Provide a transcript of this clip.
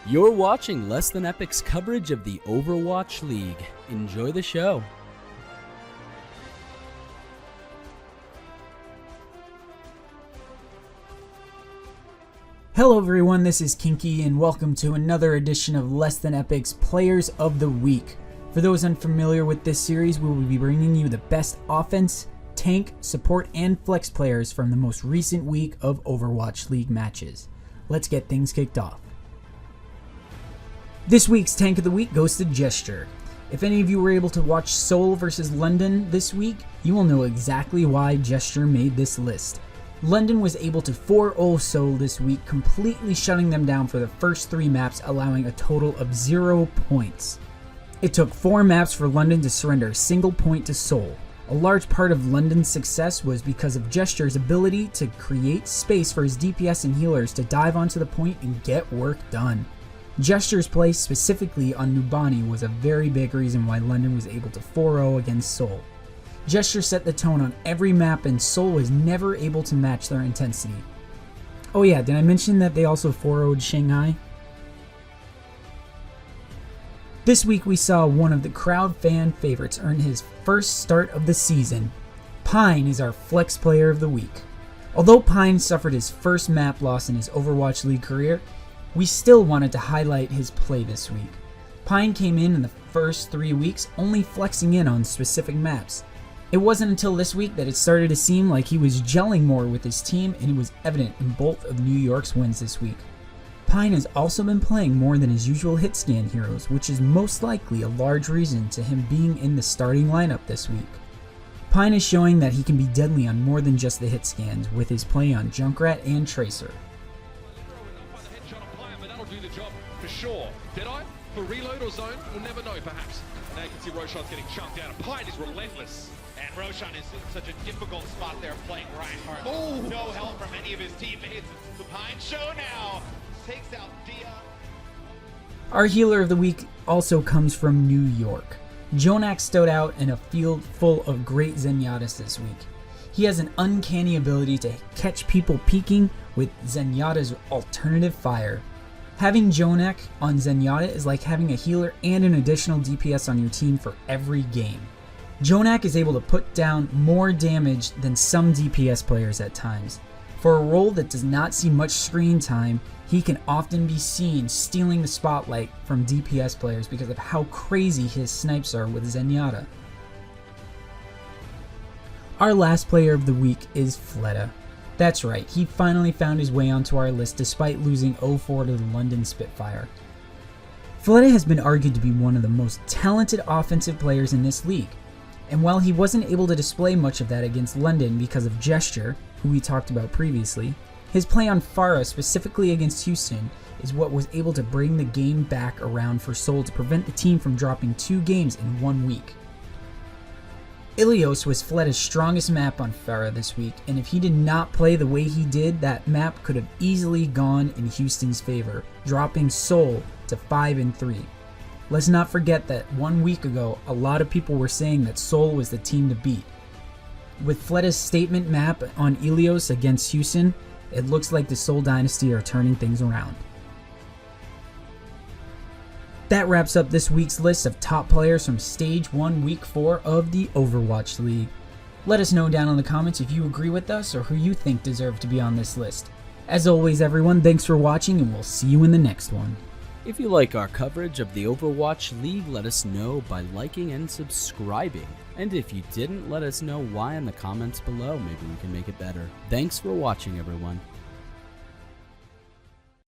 You're watching Less Than Epic's coverage of the Overwatch League. Enjoy the show. Hello everyone, this is Kinky and welcome to another edition of Less Than Epic's Players of the Week. For those unfamiliar with this series, we will be bringing you the best offense, tank, support, and flex players from the most recent week of Overwatch League matches. Let's get things kicked off. This week's Tank of the Week goes to Gesture. If any of you were able to watch Seoul versus London this week, you will know exactly why Gesture made this list. London was able to 4-0 Seoul this week, completely shutting them down for the first 3 maps, allowing a total of 0 points. It took 4 maps for London to surrender a single point to Seoul. A large part of London's success was because of Gesture's ability to create space for his DPS and healers to dive onto the point and get work done. Gesture's play specifically on Numbani was a very big reason why London was able to 4-0 against Seoul. Gesture set the tone on every map and Seoul was never able to match their intensity. Oh yeah, did I mention that they also 4-0'd Shanghai? This week we saw one of the crowd fan favorites earn his first start of the season. Pine is our flex player of the week. Although Pine suffered his first map loss in his Overwatch League career, we still wanted to highlight his play this week. Pine came in the first 3 weeks only flexing in on specific maps. It wasn't until this week that it started to seem like he was gelling more with his team, and it was evident in both of New York's wins this week. Pine has also been playing more than his usual hit scan heroes, which is most likely a large reason to him being in the starting lineup this week. Pine is showing that he can be deadly on more than just the hit scans with his play on Junkrat and Tracer. Do the job for sure. Did I? For reload or zone? We'll never know, perhaps. Now you can see Roshan's getting chunked out. Pine is relentless. And Roshan is in such a difficult spot there playing Reinhardt. Oh. No help from any of his teammates. It's the Pine show now. Takes out Dia. Our healer of the week also comes from New York. Jonak stood out in a field full of great Zenyatas this week. He has an uncanny ability to catch people peeking with Zenyatta's alternative fire. Having Jonak on Zenyatta is like having a healer and an additional DPS on your team for every game. Jonak is able to put down more damage than some DPS players at times. For a role that does not see much screen time, he can often be seen stealing the spotlight from DPS players because of how crazy his snipes are with Zenyatta. Our last player of the week is Fleta. That's right, he finally found his way onto our list despite losing 0-4 to the London Spitfire. Fleta has been argued to be one of the most talented offensive players in this league, and while he wasn't able to display much of that against London because of Gesture, who we talked about previously, his play on Pharah, specifically against Houston, is what was able to bring the game back around for Seoul to prevent the team from dropping 2 games in 1 week. Ilios was Fleta's strongest map on Pharah this week, and if he did not play the way he did, that map could have easily gone in Houston's favor, dropping Seoul to 5-3. Let's not forget that 1 week ago, a lot of people were saying that Seoul was the team to beat. With Fleta's statement map on Ilios against Houston, it looks like the Seoul Dynasty are turning things around. That wraps up this week's list of top players from Stage 1 Week 4 of the Overwatch League. Let us know down in the comments if you agree with us or who you think deserve to be on this list. As always everyone, thanks for watching and we'll see you in the next one. If you like our coverage of the Overwatch League, let us know by liking and subscribing. And if you didn't, let us know why in the comments below. Maybe we can make it better. Thanks for watching everyone.